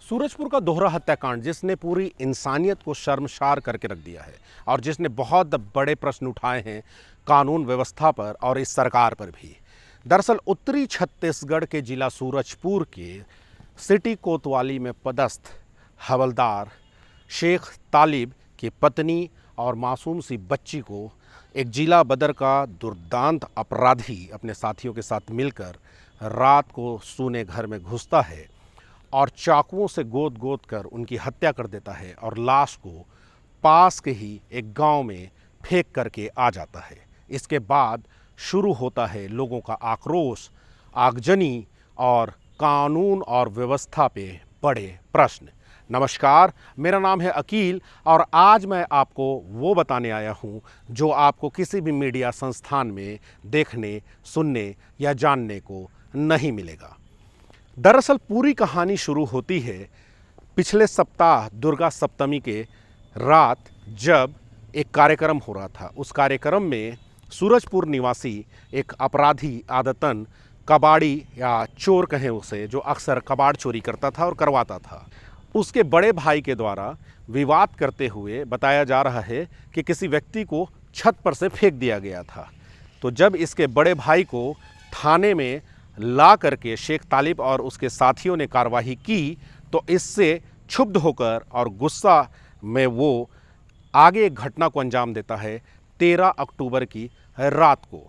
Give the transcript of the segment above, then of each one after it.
सूरजपुर का दोहरा हत्याकांड जिसने पूरी इंसानियत को शर्मसार करके रख दिया है और जिसने बहुत बड़े प्रश्न उठाए हैं कानून व्यवस्था पर और इस सरकार पर भी। दरअसल उत्तरी छत्तीसगढ़ के जिला सूरजपुर के सिटी कोतवाली में पदस्थ हवलदार शेख तालिब की पत्नी और मासूम सी बच्ची को एक जिला बदर का दुर्दांत अपराधी अपने साथियों के साथ मिलकर रात को सूने घर में घुसता है और चाकुओं से गोद गोद कर उनकी हत्या कर देता है और लाश को पास के ही एक गांव में फेंक करके आ जाता है। इसके बाद शुरू होता है लोगों का आक्रोश, आगजनी और कानून और व्यवस्था पे बड़े प्रश्न। नमस्कार, मेरा नाम है अकील और आज मैं आपको वो बताने आया हूँ जो आपको किसी भी मीडिया संस्थान में देखने, सुनने या जानने को नहीं मिलेगा। दरअसल पूरी कहानी शुरू होती है पिछले सप्ताह दुर्गा सप्तमी के रात, जब एक कार्यक्रम हो रहा था। उस कार्यक्रम में सूरजपुर निवासी एक अपराधी, आदतन कबाड़ी या चोर कहें उसे, जो अक्सर कबाड़ चोरी करता था और करवाता था, उसके बड़े भाई के द्वारा विवाद करते हुए बताया जा रहा है कि किसी व्यक्ति को छत पर से फेंक दिया गया था। तो जब इसके बड़े भाई को थाने में ला करके शेख तालिब और उसके साथियों ने कार्रवाई की, तो इससे क्षुब्ध होकर और गुस्सा में वो आगे एक घटना को अंजाम देता है 13 अक्टूबर की रात को,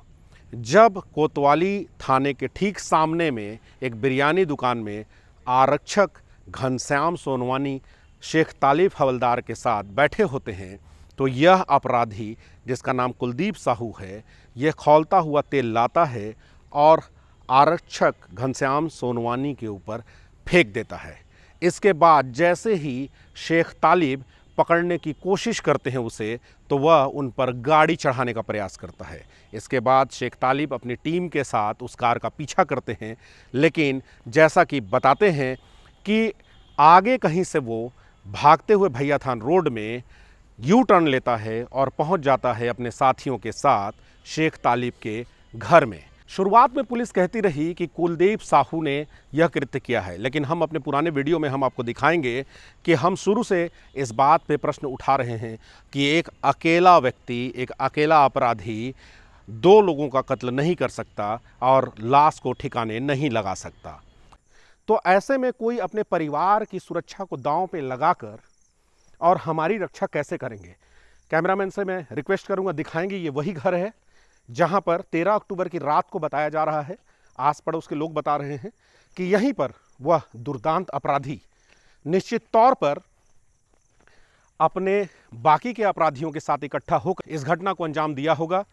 जब कोतवाली थाने के ठीक सामने में एक बिरयानी दुकान में आरक्षक घनश्याम सोनवानी शेख तालिब हवलदार के साथ बैठे होते हैं। तो यह अपराधी, जिसका नाम कुलदीप साहू है, यह खौलता हुआ तेल लाता है और आरक्षक घनश्याम सोनवानी के ऊपर फेंक देता है। इसके बाद जैसे ही शेख तालिब पकड़ने की कोशिश करते हैं उसे, तो वह उन पर गाड़ी चढ़ाने का प्रयास करता है। इसके बाद शेख तालिब अपनी टीम के साथ उस कार का पीछा करते हैं, लेकिन जैसा कि बताते हैं कि आगे कहीं से वो भागते हुए भैया थान रोड में यू टर्न लेता है और पहुंच जाता है अपने साथियों के साथ शेख तालिब के घर में। शुरुआत में पुलिस कहती रही कि कुलदीप साहू ने यह कृत्य किया है, लेकिन हम अपने पुराने वीडियो में हम आपको दिखाएंगे कि हम शुरू से इस बात पे प्रश्न उठा रहे हैं कि एक अकेला व्यक्ति, एक अकेला अपराधी दो लोगों का कत्ल नहीं कर सकता और लाश को ठिकाने नहीं लगा सकता। तो ऐसे में कोई अपने परिवार की सुरक्षा को दांव पे लगाकर और हमारी रक्षा कैसे करेंगे? कैमरामैन से मैं रिक्वेस्ट करूंगा, दिखाएंगे। ये वही घर है जहां पर 13 अक्टूबर की रात को बताया जा रहा है। आस पड़ोस के लोग बता रहे हैं कि यहीं पर वह दुर्दांत अपराधी निश्चित तौर पर अपने बाकी के अपराधियों के साथ इकट्ठा होकर इस घटना को अंजाम दिया होगा।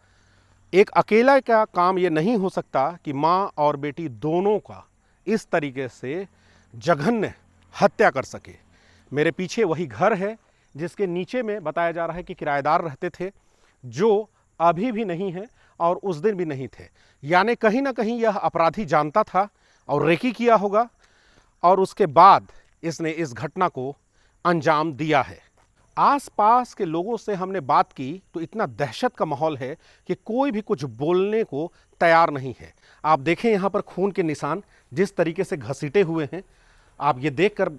एक अकेला का काम यह नहीं हो सकता कि माँ और बेटी दोनों का इस तरीके से जघन्य हत्या कर सके। मेरे पीछे वही घर है जिसके नीचे में बताया जा रहा है कि किराएदार रहते थे, जो अभी भी नहीं है और उस दिन भी नहीं थे। यानी कहीं ना कहीं यह अपराधी जानता था और रेकी किया होगा और उसके बाद इसने इस घटना को अंजाम दिया है। आसपास के लोगों से हमने बात की तो इतना दहशत का माहौल है कि कोई भी कुछ बोलने को तैयार नहीं है। आप देखें यहाँ पर खून के निशान जिस तरीके से घसीटे हुए हैं, आप ये देखकर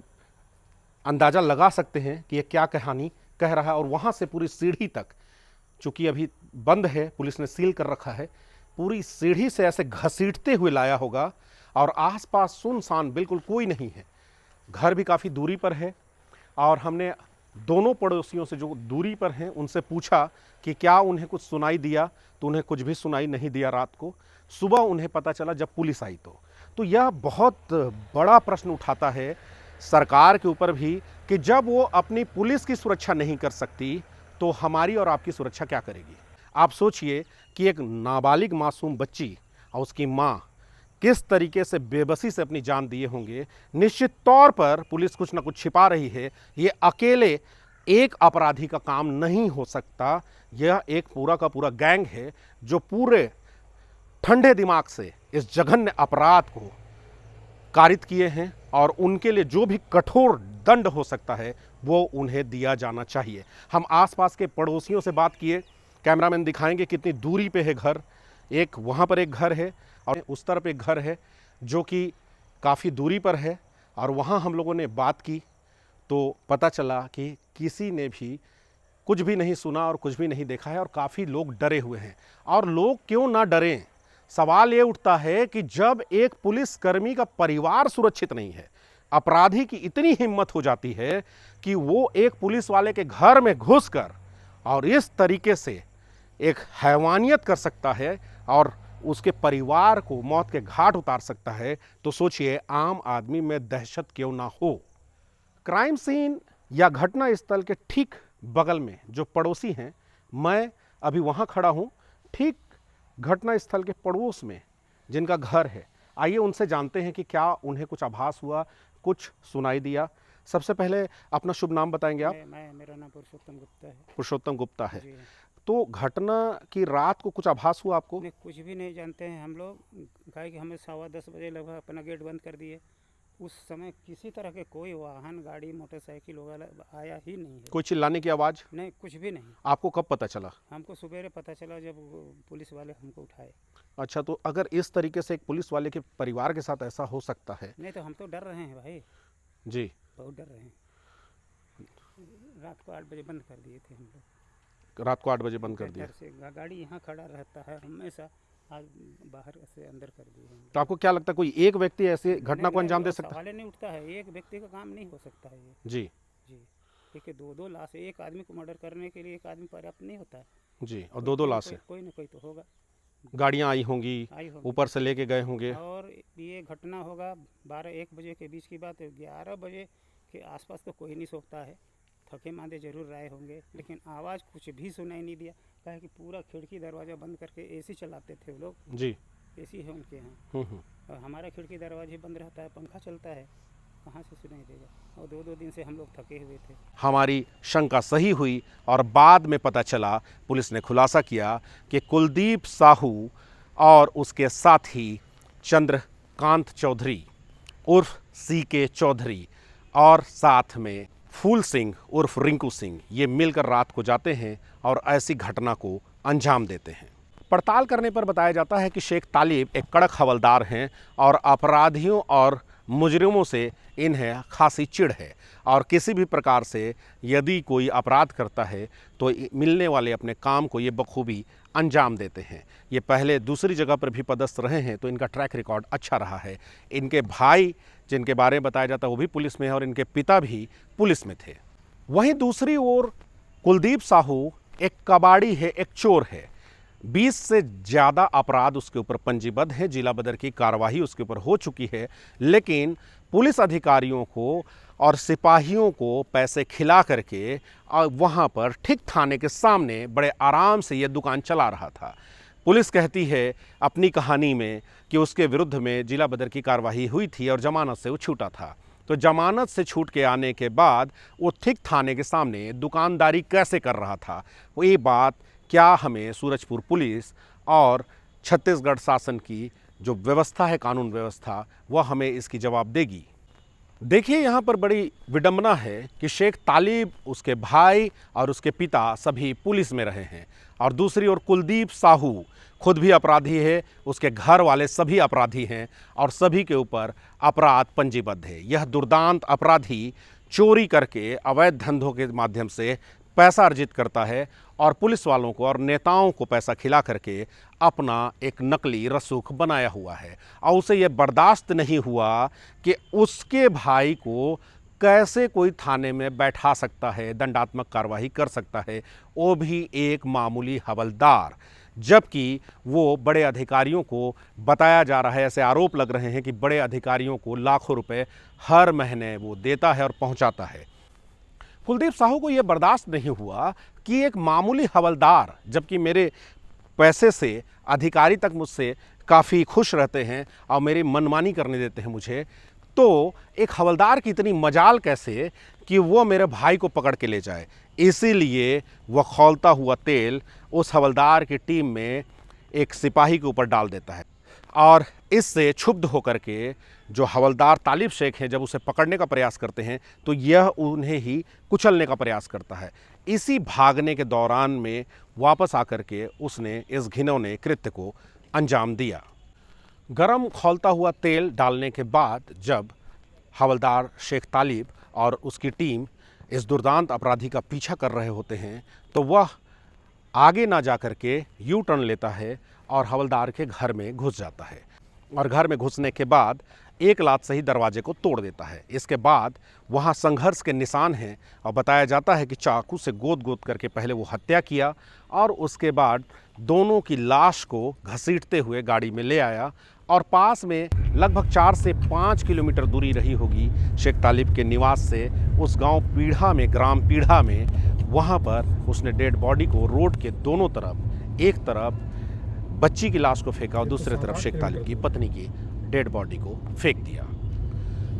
अंदाज़ा लगा सकते हैं कि ये क्या कहानी कह रहा है। और वहाँ से पूरी सीढ़ी तक, चूँकि अभी बंद है, पुलिस ने सील कर रखा है, पूरी सीढ़ी से ऐसे घसीटते हुए लाया होगा और आसपास सुनसान, बिल्कुल कोई नहीं है। घर भी काफ़ी दूरी पर है और हमने दोनों पड़ोसियों से जो दूरी पर हैं उनसे पूछा कि क्या उन्हें कुछ सुनाई दिया, तो उन्हें कुछ भी सुनाई नहीं दिया रात को। सुबह उन्हें पता चला जब पुलिस आई तो यह बहुत बड़ा प्रश्न उठाता है सरकार के ऊपर भी कि जब वो अपनी पुलिस की सुरक्षा नहीं कर सकती तो हमारी और आपकी सुरक्षा क्या करेगी? आप सोचिए कि एक नाबालिग मासूम बच्ची और उसकी माँ किस तरीके से बेबसी से अपनी जान दिए होंगे। निश्चित तौर पर पुलिस कुछ ना कुछ छिपा रही है। ये अकेले एक अपराधी का काम नहीं हो सकता। यह एक पूरा का पूरा गैंग है जो पूरे ठंडे दिमाग से इस जघन्य अपराध को कारित किए हैं और उनके लिए जो भी कठोर दंड हो सकता है वो उन्हें दिया जाना चाहिए। हम आसपास के पड़ोसियों से बात किए, कैमरामैन दिखाएंगे कितनी दूरी पे है घर। एक वहाँ पर एक घर है और उस तरफ एक घर है जो कि काफ़ी दूरी पर है। और वहाँ हम लोगों ने बात की तो पता चला कि किसी ने भी कुछ भी नहीं सुना और कुछ भी नहीं देखा है और काफ़ी लोग डरे हुए हैं। और लोग क्यों ना डरें, सवाल ये उठता है कि जब एक पुलिसकर्मी का परिवार सुरक्षित नहीं है, अपराधी की इतनी हिम्मत हो जाती है कि वो एक पुलिस वाले के घर में घुसकर और इस तरीके से एक हैवानियत कर सकता है और उसके परिवार को मौत के घाट उतार सकता है, तो सोचिए आम आदमी में दहशत क्यों ना हो। क्राइम सीन या घटना स्थल के ठीक बगल में जो पड़ोसी हैं, मैं अभी वहाँ खड़ा हूँ, ठीक घटना स्थल के पड़ोस में जिनका घर है। आइए उनसे जानते हैं कि क्या उन्हें कुछ आभास हुआ, कुछ सुनाई दिया। सबसे पहले अपना शुभ नाम बताएंगे आप? मेरा नाम पुरुषोत्तम गुप्ता है। पुरुषोत्तम गुप्ता है। जी। तो घटना की रात को कुछ आभास हुआ आपको? नहीं, कुछ भी नहीं जानते हैं हम लोग। कहा कि हमें 10:15 बजे लगभग अपना गेट बंद कर दिए। उस समय किसी तरह के कोई वाहन, गाड़ी, मोटरसाइकिल वगैरह आया ही नहीं है। कोई चिल्लाने की आवाज़? नहीं, कुछ भी नहीं। आपको कब पता चला? हमको सुबेरे पता चला जब वो पुलिस वाले हमको उठाए। अच्छा, तो अगर इस तरीके से एक पुलिस वाले के परिवार के साथ ऐसा हो सकता है? नहीं तो हम तो डर रहे हैं भाई, जी। बहुत डर रहे हैं। रात को 8 बजे बंद कर दिए थे हम लोग। रात को 8 बजे बंद कर दिया। डर से गाड़ी यहाँ खड़ा रहता है हमेशा, आज बाहर से अंदर कर दिए हम लोग। तो आपको क्या लगता है कोई एक व्यक्ति ऐसी घटना को अंजाम दे सकता है? सवाल ही नहीं उठता है, एक व्यक्ति का काम नहीं हो सकता है ये। जी जी, देखिए 2-2 लाश, एक आदमी को मर्डर करने के लिए एक आदमी पर्याप्त नहीं होता है। जी, और 2-2 लाश है। कोई ना कोई तो होगा। गाड़ियाँ आई होंगी, आई होगी। ऊपर से लेके गए होंगे। और ये घटना होगा 12-1 बजे के बीच की बात है। 11 बजे के आसपास तो कोई नहीं सोता है, थके मांदे जरूर रहे होंगे, लेकिन आवाज़ कुछ भी सुनाई नहीं दिया। कहा कि पूरा खिड़की दरवाज़ा बंद करके एसी चलाते थे वो लोग। जी। एसी है उनके यहाँ, और हमारा खिड़की दरवाजे बंद रहता है, पंखा चलता है, कहाँ से सुनाई देगा। और 2-2 दिन से हम लोग थके हुए थे। हमारी शंका सही हुई और बाद में पता चला, पुलिस ने खुलासा किया कि कुलदीप साहू और उसके साथी चंद्रकांत चौधरी उर्फ CK चौधरी और साथ में फूल सिंह उर्फ रिंकू सिंह, ये मिलकर रात को जाते हैं और ऐसी घटना को अंजाम देते हैं। पड़ताल करने पर बताया जाता है कि शेख तालिब एक कड़क हवलदार हैं और अपराधियों और मुजरिमों से इन्हें खासी चिढ़ है और किसी भी प्रकार से यदि कोई अपराध करता है तो मिलने वाले अपने काम को ये बखूबी अंजाम देते हैं। ये पहले दूसरी जगह पर भी पदस्थ रहे हैं तो इनका ट्रैक रिकॉर्ड अच्छा रहा है। इनके भाई जिनके बारे में बताया जाता है वो भी पुलिस में है और इनके पिता भी पुलिस में थे। वहीं दूसरी ओर कुलदीप साहू एक कबाड़ी है, एक चोर है। 20 से ज़्यादा अपराध उसके ऊपर पंजीबद्ध है, जिला बदर की कार्रवाई उसके ऊपर हो चुकी है, लेकिन पुलिस अधिकारियों को और सिपाहियों को पैसे खिला करके वहाँ पर ठीक थाने के सामने बड़े आराम से ये दुकान चला रहा था। पुलिस कहती है अपनी कहानी में कि उसके विरुद्ध में जिला बदर की कार्रवाई हुई थी और जमानत से वो छूटा था। तो जमानत से छूट के आने के बाद वो ठीक थाने के सामने दुकानदारी कैसे कर रहा था, वो ये बात क्या हमें सूरजपुर पुलिस और छत्तीसगढ़ शासन की जो व्यवस्था है, कानून व्यवस्था, वह हमें इसकी जवाब देगी। देखिए यहाँ पर बड़ी विडंबना है कि शेख तालिब, उसके भाई और उसके पिता सभी पुलिस में रहे हैं और दूसरी ओर कुलदीप साहू खुद भी अपराधी है, उसके घर वाले सभी अपराधी हैं और सभी के ऊपर अपराध पंजीबद्ध है। यह दुर्दांत अपराधी चोरी करके अवैध धंधों के माध्यम से पैसा अर्जित करता है और पुलिस वालों को और नेताओं को पैसा खिला करके अपना एक नकली रसूख बनाया हुआ है और उसे यह बर्दाश्त नहीं हुआ कि उसके भाई को कैसे कोई थाने में बैठा सकता है, दंडात्मक कार्रवाई कर सकता है, वो भी एक मामूली हवलदार, जबकि वो बड़े अधिकारियों को बताया जा रहा है, ऐसे आरोप लग रहे हैं कि बड़े अधिकारियों को लाखों रुपए हर महीने वो देता है और पहुंचाता है। कुलदीप साहू को यह बर्दाश्त नहीं हुआ कि एक मामूली हवलदार, जबकि मेरे पैसे से अधिकारी तक मुझसे काफ़ी खुश रहते हैं और मेरी मनमानी करने देते हैं मुझे, तो एक हवलदार की इतनी मजाल कैसे कि वो मेरे भाई को पकड़ के ले जाए। इसीलिए वह खौलता हुआ तेल उस हवलदार की टीम में एक सिपाही के ऊपर डाल देता है और इससे क्षुब्ध होकर के जो हवलदार तालिब शेख हैं, जब उसे पकड़ने का प्रयास करते हैं तो यह उन्हें ही कुचलने का प्रयास करता है। इसी भागने के दौरान में वापस आकर के उसने इस घिनौने कृत्य को अंजाम दिया। गरम खौलता हुआ तेल डालने के बाद जब हवलदार शेख तालिब और उसकी टीम इस दुर्दांत अपराधी का पीछा कर रहे होते हैं तो वह आगे ना जा कर के यू टर्न लेता है और हवलदार के घर में घुस जाता है और घर में घुसने के बाद एक लात से ही दरवाजे को तोड़ देता है। इसके बाद वहाँ संघर्ष के निशान हैं और बताया जाता है कि चाकू से गोद गोद करके पहले वो हत्या किया और उसके बाद दोनों की लाश को घसीटते हुए गाड़ी में ले आया और पास में लगभग 4 से 5 किलोमीटर दूरी रही होगी शेख तालिब के निवास से, उस गांव पीढ़ा में, ग्राम पीढ़ा में, वहां पर उसने डेड बॉडी को रोड के दोनों तरफ, एक तरफ बच्ची की लाश को फेंका और दूसरी तरफ शेख तालिब की पत्नी की डेड बॉडी को फेंक दिया।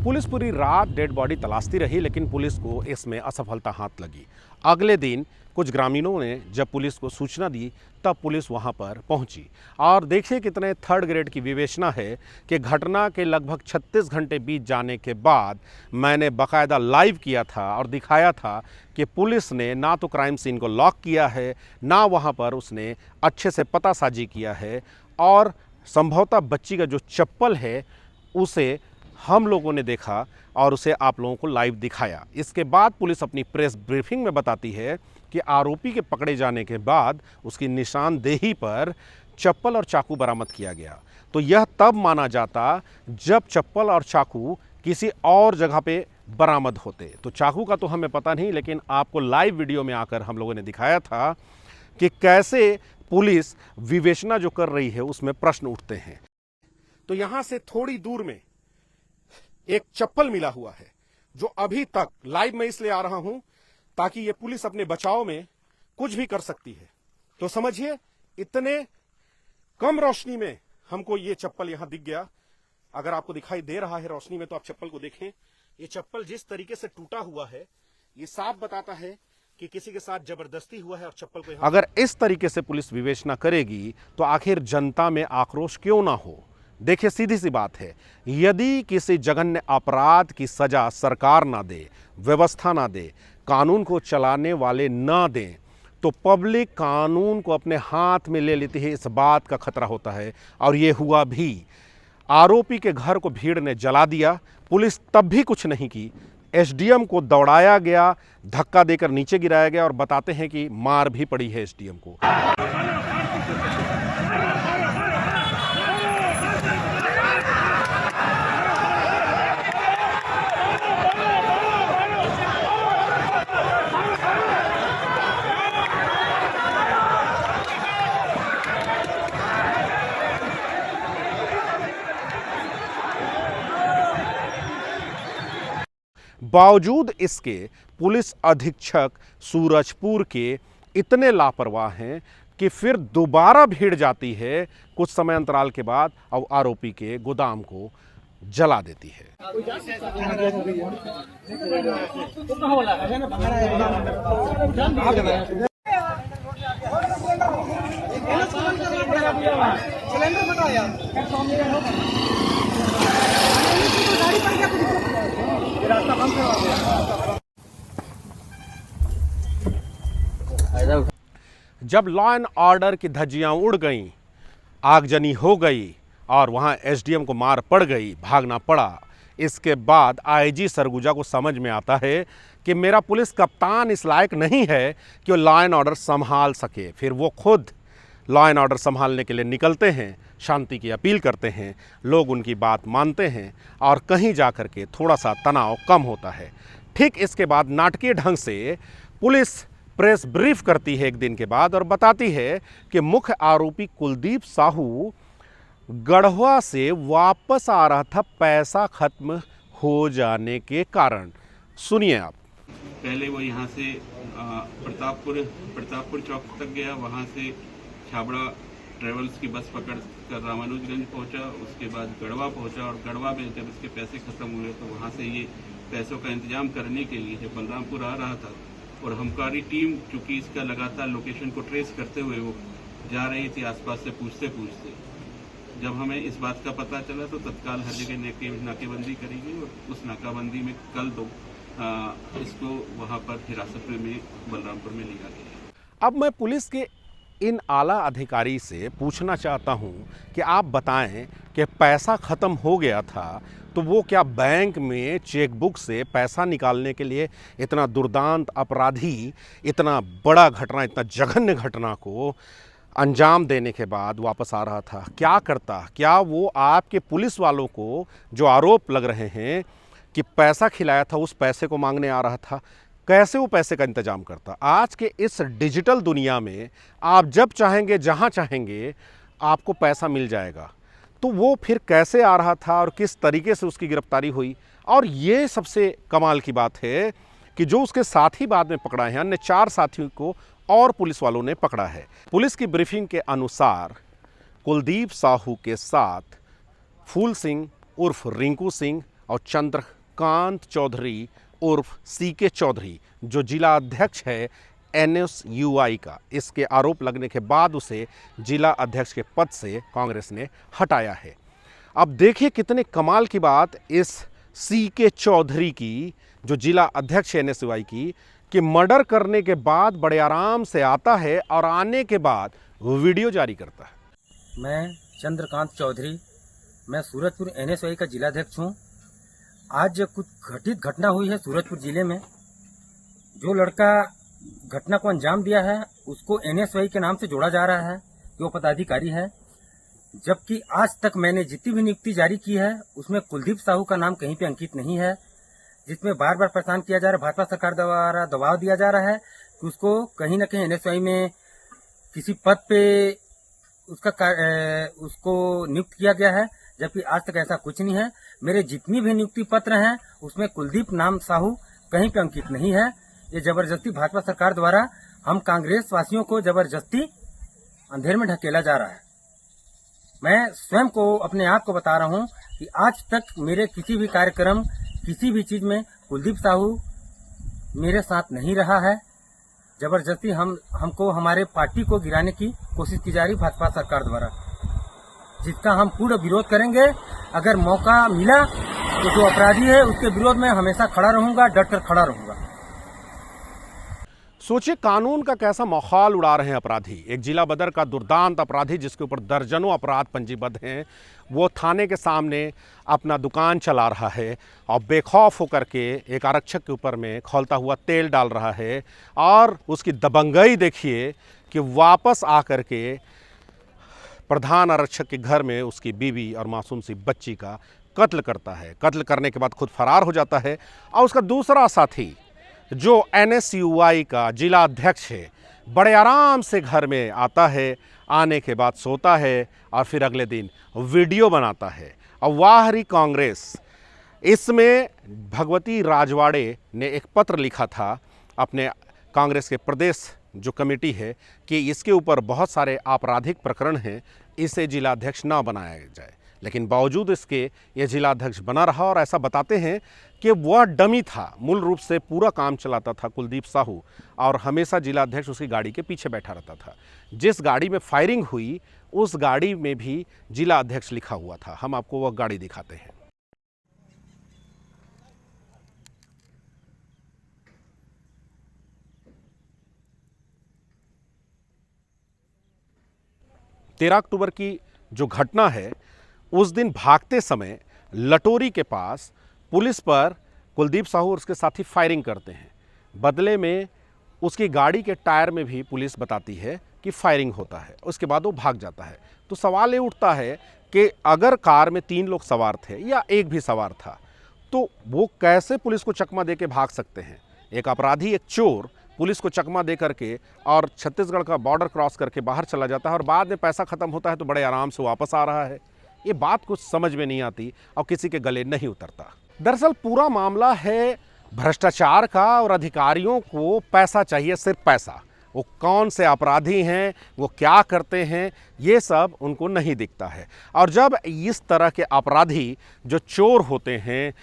पुलिस पूरी रात डेड बॉडी तलाशती रही लेकिन पुलिस को इसमें असफलता हाथ लगी। अगले दिन कुछ ग्रामीणों ने जब पुलिस को सूचना दी तब पुलिस वहां पर पहुंची और देखिए कितने थर्ड ग्रेड की विवेचना है कि घटना के लगभग 36 घंटे बीत जाने के बाद मैंने बाकायदा लाइव किया था और दिखाया था कि पुलिस ने ना तो क्राइम सीन को लॉक किया है, ना वहां पर उसने अच्छे से पतासाजी किया है और संभवतः बच्ची का जो चप्पल है उसे हम लोगों ने देखा और उसे आप लोगों को लाइव दिखाया। इसके बाद पुलिस अपनी प्रेस ब्रीफिंग में बताती है कि आरोपी के पकड़े जाने के बाद उसकी निशानदेही पर चप्पल और चाकू बरामद किया गया। तो यह तब माना जाता जब चप्पल और चाकू किसी और जगह पे बरामद होते। तो चाकू का तो हमें पता नहीं, लेकिन आपको लाइव वीडियो में आकर हम लोगों ने दिखाया था कि कैसे पुलिस विवेचना जो कर रही है उसमें प्रश्न उठते हैं। तो यहां से थोड़ी दूर में एक चप्पल मिला हुआ है जो अभी तक लाइव में इसलिए आ रहा हूं ताकि ये पुलिस अपने बचाव में कुछ भी कर सकती है। तो समझिए इतने कम रोशनी में हमको ये चप्पल यहां दिख गया। अगर आपको दिखाई दे रहा है रोशनी में तो आप चप्पल को देखें। ये चप्पल जिस तरीके से टूटा हुआ है ये साफ बताता है कि किसी के साथ जबरदस्ती हुआ है और चप्पल को अगर इस तरीके से पुलिस विवेचना करेगी तो आखिर जनता में आक्रोश क्यों ना हो। देखिए सीधी सी बात है, यदि किसी जघन्य अपराध की सजा सरकार ना दे, व्यवस्था ना दे, कानून को चलाने वाले ना दें तो पब्लिक कानून को अपने हाथ में ले लेती है, इस बात का खतरा होता है। और ये हुआ भी। आरोपी के घर को भीड़ ने जला दिया, पुलिस तब भी कुछ नहीं की। एसडीएम को दौड़ाया गया, धक्का देकर नीचे गिराया गया और बताते हैं कि मार भी पड़ी है एसडीएम को। बावजूद इसके पुलिस अधीक्षक सूरजपुर के इतने लापरवाह हैं कि फिर दोबारा भीड़ जाती है कुछ समय अंतराल के बाद और आरोपी के गोदाम को जला देती है। जब लॉ एंड ऑर्डर की धज्जियां उड़ गईं, आगजनी हो गई और वहां एसडीएम को मार पड़ गई, भागना पड़ा। इसके बाद आईजी सरगुजा को समझ में आता है कि मेरा पुलिस कप्तान इस लायक नहीं है कि वो लॉ एंड ऑर्डर संभाल सके। फिर वो खुद लॉ एंड ऑर्डर संभालने के लिए निकलते हैं, शांति की अपील करते हैं, लोग उनकी बात मानते हैं और कहीं जा कर के थोड़ा सा तनाव कम होता है। ठीक इसके बाद नाटकीय ढंग से पुलिस प्रेस ब्रीफ करती है एक दिन के बाद और बताती है कि मुख्य आरोपी कुलदीप साहू गढ़वा से वापस आ रहा था पैसा खत्म हो जाने के कारण। सुनिए आप। पहले वो यहाँ से प्रतापपुर चौक तक गया, वहाँ से छाबड़ा ट्रेवल्स की बस पकड़ कर रामानुजगंज पहुँचा, उसके बाद गढ़वा पहुँचा और गढ़वा में जब इसके पैसे खत्म हुए तो वहाँ से ये पैसों का इंतजाम करने के लिए जब बलरामपुर आ रहा था और हमकारी टीम चूँकि इसका लगातार लोकेशन को ट्रेस करते हुए वो जा रही थी आसपास से पूछते पूछते, जब हमें इस बात का पता चला तो तत्काल हर जगह नाकेबंदी करी गई और उस नाकाबंदी में कल इसको वहाँ पर हिरासत में बलरामपुर में लिया गया। अब मैं पुलिस के इन आला अधिकारी से पूछना चाहता हूं कि आप बताएं कि पैसा ख़त्म हो गया था तो वो क्या बैंक में चेकबुक से पैसा निकालने के लिए इतना दुर्दांत अपराधी इतना बड़ा घटना, इतना जघन्य घटना को अंजाम देने के बाद वापस आ रहा था? क्या करता? क्या वो आपके पुलिस वालों को जो आरोप लग रहे हैं कि पैसा खिलाया था उस पैसे को मांगने आ रहा था, कैसे वो पैसे का इंतजाम करता? आज के इस डिजिटल दुनिया में आप जब चाहेंगे जहां चाहेंगे आपको पैसा मिल जाएगा, तो वो फिर कैसे आ रहा था और किस तरीके से उसकी गिरफ्तारी हुई? और ये सबसे कमाल की बात है कि जो उसके साथी बाद में पकड़ा है, अन्य 4 साथियों को और पुलिस वालों ने पकड़ा है। पुलिस की ब्रीफिंग के अनुसार कुलदीप साहू के साथ फूल सिंह उर्फ रिंकू सिंह और चंद्रकांत चौधरी उर्फ सीके चौधरी, जो जिला अध्यक्ष है NSUI का, इसके आरोप लगने के बाद उसे जिला अध्यक्ष के पद से कांग्रेस ने हटाया है। अब देखिए कितने कमाल की बात इस सीके चौधरी की, जो जिला अध्यक्ष है NSUI की, कि मर्डर करने के बाद बड़े आराम से आता है और आने के बाद वीडियो जारी करता है। मैं चंद्रकांत चौधरी, मैं सूरजपुर NSUI का जिलाध्यक्ष हूँ। आज कुछ घटित घटना हुई है सूरजपुर जिले में। जो लड़का घटना को अंजाम दिया है उसको NSUI के नाम से जोड़ा जा रहा है कि वो पदाधिकारी है, जबकि आज तक मैंने जितनी भी नियुक्ति जारी की है उसमें कुलदीप साहू का नाम कहीं पे अंकित नहीं है, जिसमें बार बार परेशान किया जा रहा है। भाजपा सरकार द्वारा दबाव दिया जा रहा है कि उसको कहीं न कहीं NSUI में किसी पद पे उसको नियुक्त किया गया है, जबकि आज तक ऐसा कुछ नहीं है। मेरे जितनी भी नियुक्ति पत्र हैं उसमें कुलदीप नाम साहू कहीं पे अंकित नहीं है। ये जबरदस्ती भाजपा सरकार द्वारा हम कांग्रेस वासियों को जबरदस्ती अंधेर में ढकेला जा रहा है। मैं स्वयं को, अपने आप को बता रहा हूँ कि आज तक मेरे किसी भी कार्यक्रम, किसी भी चीज में कुलदीप साहू मेरे साथ नहीं रहा है। जबरदस्ती हमको हमारे पार्टी को गिराने की कोशिश की जा रही भाजपा सरकार द्वारा, जिसका हम पूर्ण विरोध करेंगे। अगर मौका मिला तो जो अपराधी है उसके विरोध में हमेशा खड़ा रहूंगा, डट कर खड़ा रहूंगा। सोचिए कानून का कैसा मखौल उड़ा रहे हैं अपराधी। एक जिला बदर का दुर्दांत अपराधी जिसके ऊपर दर्जनों अपराध पंजीबद्ध हैं, वो थाने के सामने अपना दुकान चला रहा है और बेखौफ होकर के एक आरक्षक के ऊपर में खौलता हुआ तेल डाल रहा है। और उसकी दबंगई देखिए कि वापस आकर के प्रधान आरक्षक के घर में उसकी बीवी और मासूम सी बच्ची का कत्ल करता है। कत्ल करने के बाद खुद फरार हो जाता है और उसका दूसरा साथी जो NSUI का जिला अध्यक्ष है, बड़े आराम से घर में आता है, आने के बाद सोता है और फिर अगले दिन वीडियो बनाता है। और वाह री कांग्रेस, इसमें भगवती राजवाड़े ने एक पत्र लिखा था अपने कांग्रेस के प्रदेश जो कमेटी है कि इसके ऊपर बहुत सारे आपराधिक प्रकरण हैं, इसे जिलाध्यक्ष ना बनाया जाए, लेकिन बावजूद इसके ये जिलाध्यक्ष बना रहा। और ऐसा बताते हैं कि वह डमी था, मूल रूप से पूरा काम चलाता था कुलदीप साहू, और हमेशा जिलाध्यक्ष उसकी गाड़ी के पीछे बैठा रहता था। जिस गाड़ी में फायरिंग हुई उस गाड़ी में भी जिला अध्यक्ष लिखा हुआ था। हम आपको वह गाड़ी दिखाते हैं। तेरह अक्टूबर की जो घटना है, उस दिन भागते समय लटोरी के पास पुलिस पर कुलदीप साहू और उसके साथी फायरिंग करते हैं। बदले में उसकी गाड़ी के टायर में भी पुलिस बताती है कि फायरिंग होता है। उसके बाद वो भाग जाता है। तो सवाल ये उठता है कि अगर कार में 3 लोग सवार थे या एक भी सवार था, तो वो कैसे पुलिस को चकमा दे के भाग सकते हैं? एक अपराधी, एक चोर पुलिस को चकमा दे करके और छत्तीसगढ़ का बॉर्डर क्रॉस करके बाहर चला जाता है और बाद में पैसा ख़त्म होता है तो बड़े आराम से वापस आ रहा है। ये बात कुछ समझ में नहीं आती और किसी के गले नहीं उतरता। दरअसल पूरा मामला है भ्रष्टाचार का और अधिकारियों को पैसा चाहिए, सिर्फ पैसा। वो कौन से अपराधी हैं, वो क्या करते हैं, ये सब उनको नहीं दिखता है। और जब इस तरह के अपराधी जो चोर होते हैं,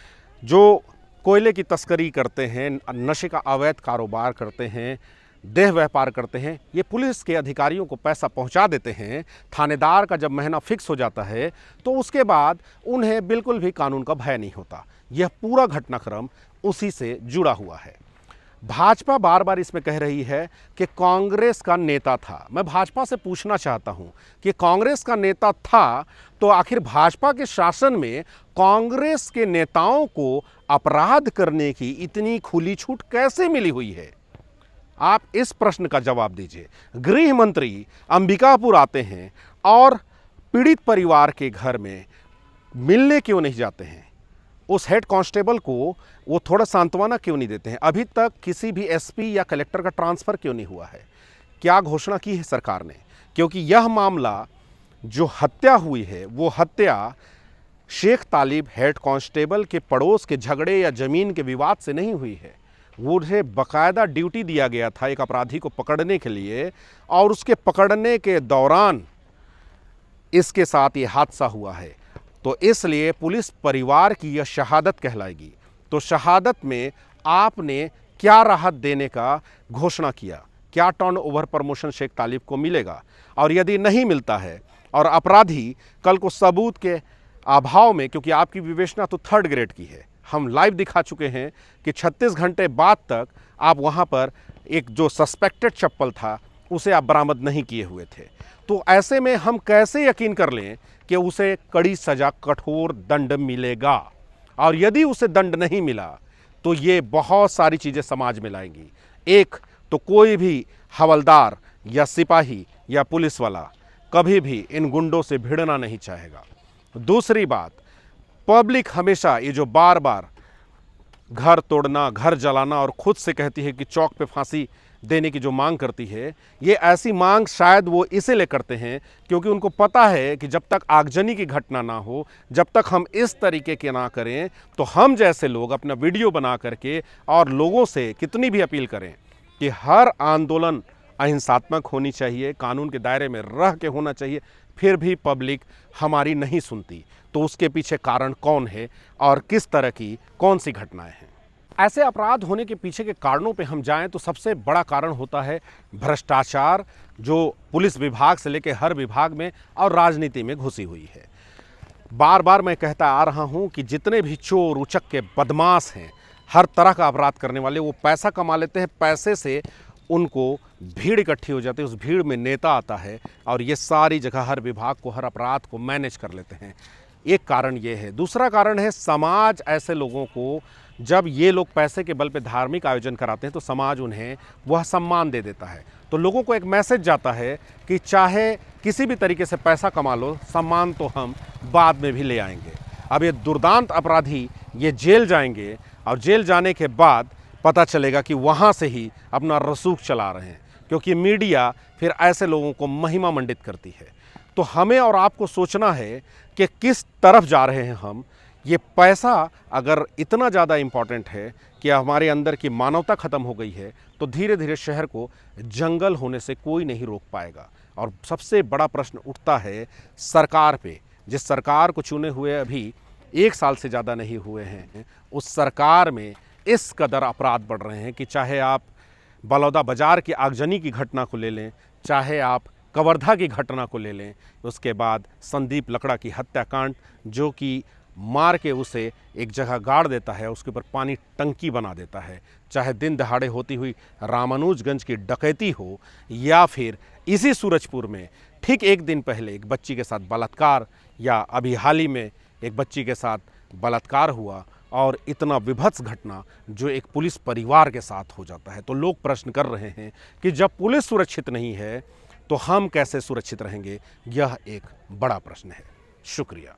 जो कोयले की तस्करी करते हैं, नशे का अवैध कारोबार करते हैं, देह व्यापार करते हैं, ये पुलिस के अधिकारियों को पैसा पहुंचा देते हैं। थानेदार का जब महीना फिक्स हो जाता है तो उसके बाद उन्हें बिल्कुल भी कानून का भय नहीं होता। यह पूरा घटनाक्रम उसी से जुड़ा हुआ है। भाजपा बार बार इसमें कह रही है कि कांग्रेस का नेता था। मैं भाजपा से पूछना चाहता हूं कि कांग्रेस का नेता था तो आखिर भाजपा के शासन में कांग्रेस के नेताओं को अपराध करने की इतनी खुली छूट कैसे मिली हुई है? आप इस प्रश्न का जवाब दीजिए। गृह मंत्री अंबिकापुर आते हैं और पीड़ित परिवार के घर में मिलने क्यों नहीं जाते हैं? उस हेड कांस्टेबल को वो थोड़ा सांत्वना क्यों नहीं देते हैं? अभी तक किसी भी एसपी या कलेक्टर का ट्रांसफ़र क्यों नहीं हुआ है? क्या घोषणा की है सरकार ने? क्योंकि यह मामला जो हत्या हुई है वो हत्या शेख तालिब हेड कांस्टेबल के पड़ोस के झगड़े या ज़मीन के विवाद से नहीं हुई है। उन्हें बाकायदा ड्यूटी दिया गया था एक अपराधी को पकड़ने के लिए, और उसके पकड़ने के दौरान इसके साथ ये हादसा हुआ है। तो इसलिए पुलिस परिवार की यह शहादत कहलाएगी। तो शहादत में आपने क्या राहत देने का घोषणा किया? क्या टर्न ओवर प्रमोशन शेख तालिब को मिलेगा? और यदि नहीं मिलता है और अपराधी कल को सबूत के अभाव में, क्योंकि आपकी विवेचना तो 3rd ग्रेड की है, हम लाइव दिखा चुके हैं कि 36 घंटे बाद तक आप वहाँ पर एक जो सस्पेक्टेड चप्पल था उसे आप बरामद नहीं किए हुए थे। तो ऐसे में हम कैसे यकीन कर लें कि उसे कड़ी सज़ा, कठोर दंड मिलेगा? और यदि उसे दंड नहीं मिला तो ये बहुत सारी चीज़ें समाज में लाएंगी। एक तो कोई भी हवलदार या सिपाही या पुलिस वाला कभी भी इन गुंडों से भिड़ना नहीं चाहेगा। दूसरी बात, पब्लिक हमेशा ये जो बार बार घर तोड़ना, घर जलाना और खुद से कहती है कि चौक पे फांसी देने की जो मांग करती है, ये ऐसी मांग शायद वो इसीलिए करते हैं क्योंकि उनको पता है कि जब तक आगजनी की घटना ना हो, जब तक हम इस तरीके के ना करें, तो हम जैसे लोग अपना वीडियो बना करके और लोगों से कितनी भी अपील करें कि हर आंदोलन अहिंसात्मक होनी चाहिए, कानून के दायरे में रह के होना चाहिए, फिर भी पब्लिक हमारी नहीं सुनती। तो उसके पीछे कारण कौन है और किस तरह की कौन सी घटनाएं हैं? ऐसे अपराध होने के पीछे के कारणों पे हम जाएं तो सबसे बड़ा कारण होता है भ्रष्टाचार, जो पुलिस विभाग से लेकर हर विभाग में और राजनीति में घुसी हुई है। बार बार मैं कहता आ रहा हूं कि जितने भी चोर, उचक्के, बदमाश हैं, हर तरह का अपराध करने वाले, वो पैसा कमा लेते हैं। पैसे से उनको भीड़ इकट्ठी हो जाती है, उस भीड़ में नेता आता है और ये सारी जगह हर विभाग को, हर अपराध को मैनेज कर लेते हैं। एक कारण ये है। दूसरा कारण है समाज ऐसे लोगों को, जब ये लोग पैसे के बल पे धार्मिक आयोजन कराते हैं तो समाज उन्हें वह सम्मान दे देता है। तो लोगों को एक मैसेज जाता है कि चाहे किसी भी तरीके से पैसा कमा लो, सम्मान तो हम बाद में भी ले आएंगे। अब ये दुर्दांत अपराधी ये जेल जाएंगे और जेल जाने के बाद पता चलेगा कि वहाँ से ही अपना रसूख चला रहे हैं, क्योंकि मीडिया फिर ऐसे लोगों को महिमा मंडित करती है। तो हमें और आपको सोचना है कि किस तरफ जा रहे हैं हम। ये पैसा अगर इतना ज़्यादा इम्पॉर्टेंट है कि हमारे अंदर की मानवता ख़त्म हो गई है, तो धीरे धीरे शहर को जंगल होने से कोई नहीं रोक पाएगा। और सबसे बड़ा प्रश्न उठता है सरकार पे। जिस सरकार को चुने हुए अभी 1 साल से ज़्यादा नहीं हुए हैं, उस सरकार में इस कदर अपराध बढ़ रहे हैं कि चाहे आप बलौदा बाजार की आगजनी की घटना को ले लें, चाहे आप कवर्धा की घटना को ले लें, उसके बाद संदीप लकड़ा की हत्याकांड, जो कि मार के उसे एक जगह गाड़ देता है, उसके ऊपर पानी टंकी बना देता है, चाहे दिन दहाड़े होती हुई रामानुजगंज की डकैती हो, या फिर इसी सूरजपुर में ठीक 1 दिन पहले एक बच्ची के साथ बलात्कार, या अभी हाल ही में एक बच्ची के साथ बलात्कार हुआ, और इतना विभत्स घटना जो एक पुलिस परिवार के साथ हो जाता है। तो लोग प्रश्न कर रहे हैं कि जब पुलिस सुरक्षित नहीं है तो हम कैसे सुरक्षित रहेंगे? यह एक बड़ा प्रश्न है। शुक्रिया।